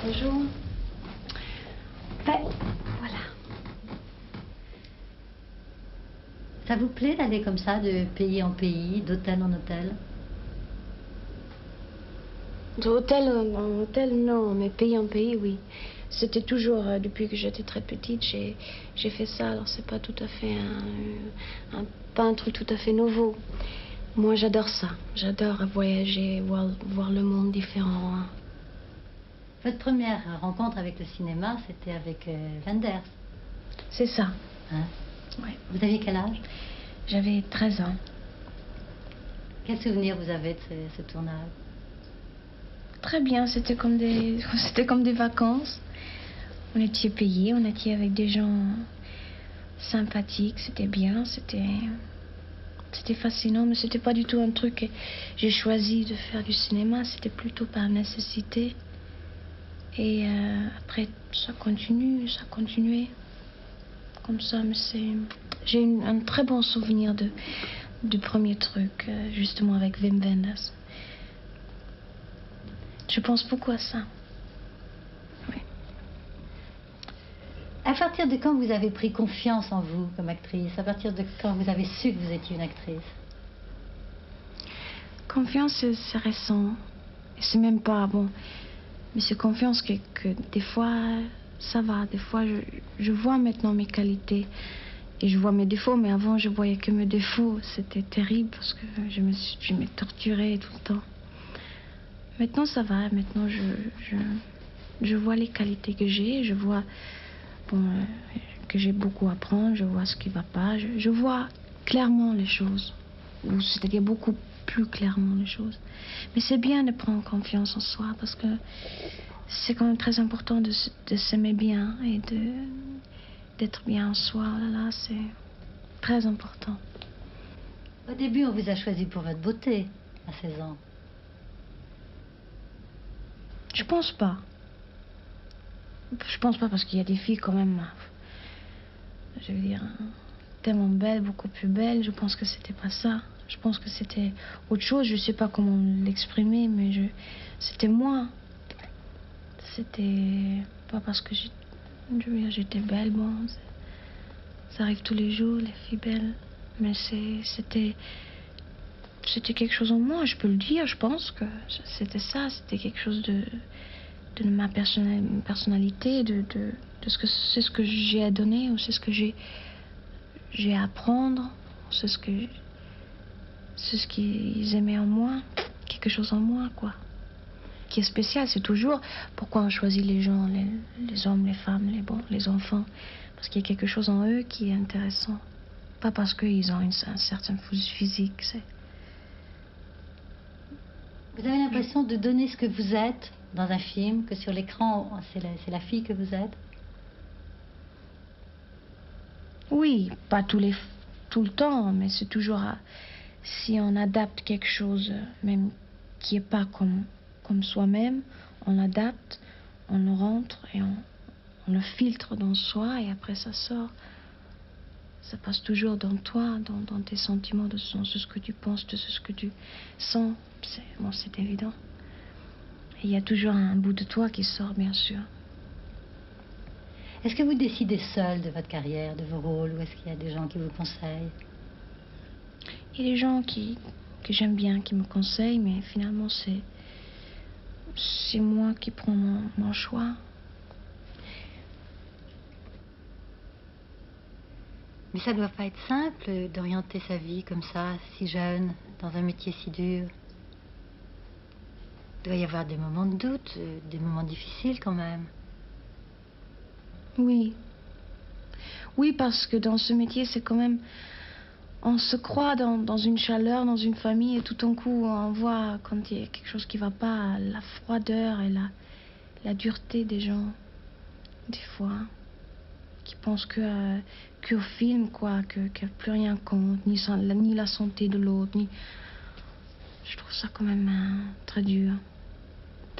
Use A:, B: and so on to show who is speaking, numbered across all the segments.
A: Bonjour.
B: Ben, voilà. Ça vous plaît d'aller comme ça, de pays en pays, d'hôtel en hôtel?
A: De hôtel en hôtel, non, mais pays en pays, oui. C'était toujours, depuis que j'étais très petite, j'ai fait ça. Alors c'est pas tout à fait pas un truc tout à fait nouveau. Moi, j'adore ça. J'adore voyager, voir le monde différent. Hein.
B: Votre première rencontre avec le cinéma, c'était avec Wenders.
A: C'est ça.
B: Hein?
A: Ouais.
B: Vous aviez quel âge?
A: J'avais 13 ans.
B: Quel souvenir vous avez de ce tournage?
A: Très bien, c'était comme des vacances. On était payés, on était avec des gens sympathiques, c'était bien, c'était fascinant, mais c'était pas du tout un truc que j'ai choisi de faire du cinéma, c'était plutôt par nécessité. Et après, ça continuait comme ça, mais j'ai un très bon souvenir du premier truc, justement avec Wim Wenders. Je pense beaucoup à ça. Oui.
B: À partir de quand vous avez pris confiance en vous comme actrice? À partir de quand vous avez su que vous étiez une actrice?
A: Confiance, c'est récent. C'est même pas bon. Mais c'est confiance que des fois, ça va. Des fois, je vois maintenant mes qualités. Et je vois mes défauts. Mais avant, je voyais que mes défauts. C'était terrible parce que je me torturais tout le temps. Maintenant, ça va. Maintenant, je vois les qualités que j'ai. Je vois que j'ai beaucoup à apprendre. Je vois ce qui ne va pas. Je vois clairement les choses. Ou c'est-à-dire beaucoup plus clairement les choses. Mais c'est bien de prendre confiance en soi parce que c'est quand même très important de s'aimer bien et d'être bien en soi. Oh là là, c'est très important.
B: Au début, on vous a choisi pour votre beauté, à 16 ans.
A: Je pense pas. Je pense pas parce qu'il y a des filles quand même, je veux dire, tellement belles, beaucoup plus belles. Je pense que c'était pas ça. Je pense que c'était autre chose. Je sais pas comment l'exprimer, mais c'était moi. C'était pas parce que j'étais belle. Bon, ça arrive tous les jours, les filles belles. Mais c'était quelque chose en moi, je peux le dire. Je pense que c'était ça. C'était quelque chose de ma personnalité, de ce que j'ai à donner, ou c'est ce que j'ai à apprendre, c'est ce qu'ils aimaient en moi, quelque chose en moi, quoi. Qui est spécial, c'est toujours pourquoi on choisit les gens, les hommes, les femmes, les enfants, parce qu'il y a quelque chose en eux qui est intéressant. Pas parce qu'ils ont un certain physique, c'est...
B: Vous avez l'impression de donner ce que vous êtes dans un film, que sur l'écran, c'est la fille que vous êtes?
A: Oui, pas tout le temps, mais c'est toujours si on adapte quelque chose, même qui n'est pas comme soi-même, on adapte, on le rentre et on le filtre dans soi et après ça sort. Ça passe toujours dans toi, dans tes sentiments, de ce que tu penses, de ce que tu sens. C'est évident. Et il y a toujours un bout de toi qui sort, bien sûr.
B: Est-ce que vous décidez seul de votre carrière, de vos rôles, ou est-ce qu'il y a des gens qui vous conseillent?
A: Il y a des gens que j'aime bien, qui me conseillent, mais finalement, c'est moi qui prends mon choix.
B: Mais ça ne doit pas être simple d'orienter sa vie comme ça, si jeune, dans un métier si dur. Il doit y avoir des moments de doute, des moments difficiles quand même.
A: Oui. Oui, parce que dans ce métier, c'est quand même... On se croit dans une chaleur, dans une famille, et tout d'un coup, on voit quand il y a quelque chose qui ne va pas, la froideur et la dureté des gens, des fois, qui pensent qu'au film, quoi, que plus rien compte, ni la santé de l'autre, ni... Je trouve ça quand même très dur.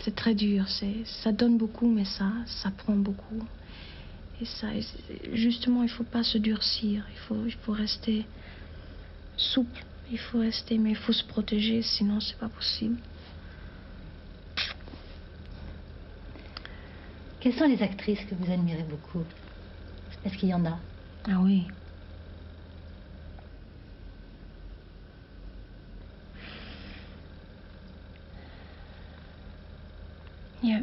A: C'est très dur, ça donne beaucoup, mais ça prend beaucoup. Et ça, justement, il ne faut pas se durcir, il faut rester souple, mais il faut se protéger, sinon c'est pas possible.
B: Quelles sont les actrices que vous admirez beaucoup? Est-ce qu'il y en a?
A: Ah oui. Il y a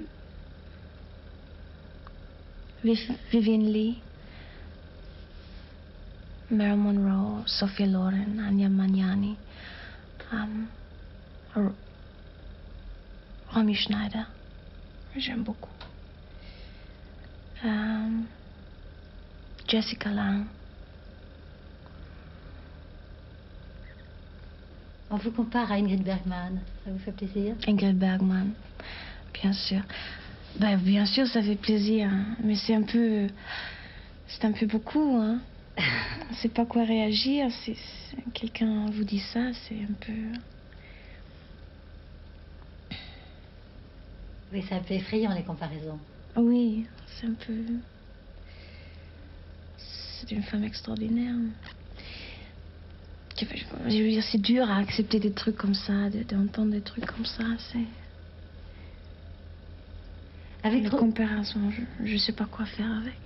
A: Vivian Lee, Marilyn Monroe, Sophia Loren, Anya Magnani, Romy Schneider. J'aime beaucoup. Jessica Lange.
B: On vous compare à Ingrid Bergman. Ça vous fait plaisir?
A: Ingrid Bergman, bien sûr. Ben, bien sûr, ça fait plaisir, hein. Mais c'est un peu beaucoup, hein. On ne sait pas quoi réagir. Quelqu'un vous dit ça, c'est un peu...
B: Oui, c'est un peu effrayant, les comparaisons.
A: Oui, c'est un peu... C'est une femme extraordinaire. Je veux dire, c'est dur à accepter des trucs comme ça, d'entendre des trucs comme ça, c'est...
B: Avec
A: les comparaisons, je ne sais pas quoi faire avec.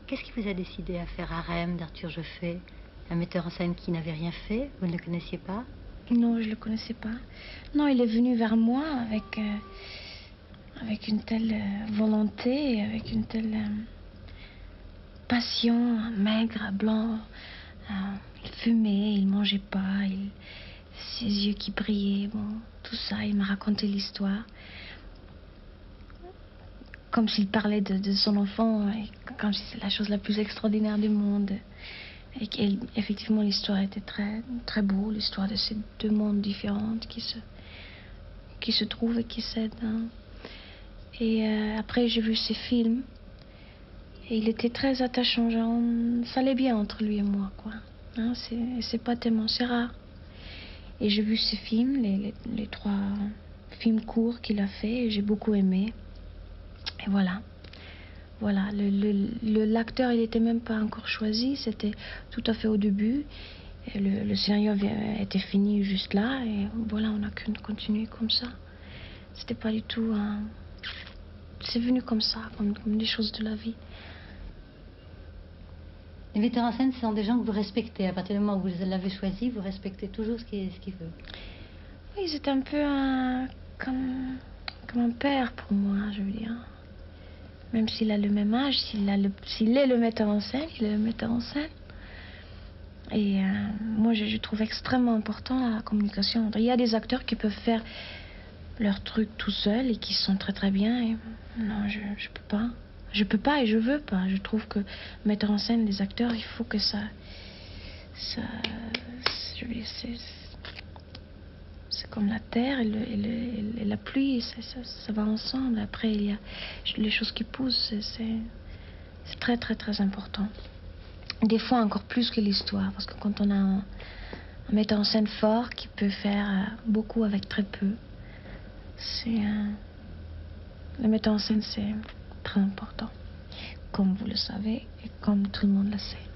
B: Qu'est-ce qui vous a décidé à faire Harem d'Arthur Joffé, un metteur en scène qui n'avait rien fait? Vous ne le connaissiez pas?
A: Non, je ne le connaissais pas. Non, il est venu vers moi avec une telle volonté, avec une telle passion, maigre, blanc. Il fumait, il mangeait pas, ses yeux qui brillaient, bon, tout ça. Il m'a raconté l'histoire. Comme s'il parlait de son enfant, et comme si c'est la chose la plus extraordinaire du monde. Et effectivement, l'histoire était très, très beau, l'histoire de ces deux mondes différents qui se trouvent et qui s'aident. Hein. Et après, j'ai vu ses films. Et il était très attachant, genre, ça allait bien entre lui et moi, quoi. Hein, c'est pas tellement, c'est rare. Et j'ai vu ses films, les 3 films courts qu'il a fait, et j'ai beaucoup aimé. Et voilà. Voilà, l'acteur, il n'était même pas encore choisi, c'était tout à fait au début. Et le scénario était fini juste là, et voilà, on a continué comme ça. C'était pas du tout c'est venu comme ça, comme des choses de la vie.
B: Les metteurs en scène, ce sont des gens que vous respectez. À partir du moment où vous l'avez choisi, vous respectez toujours ce qu'il veut.
A: Oui, c'est un peu comme un père pour moi, je veux dire. Même s'il a le même âge, s'il est le metteur en scène, il est le metteur en scène. Et moi, je trouve extrêmement important la communication. Il y a des acteurs qui peuvent faire leur truc tout seuls et qui sont très très bien. Et non, je peux pas. Je peux pas et je veux pas. Je trouve que mettre en scène les acteurs, il faut que ça je veux dire, c'est comme la terre et la pluie, ça va ensemble. Après, il y a les choses qui poussent, c'est très très très important. Des fois encore plus que l'histoire, parce que quand on a un metteur en scène fort qui peut faire beaucoup avec très peu, le metteur en scène, c'est très important, comme vous le savez et comme tout le monde le sait.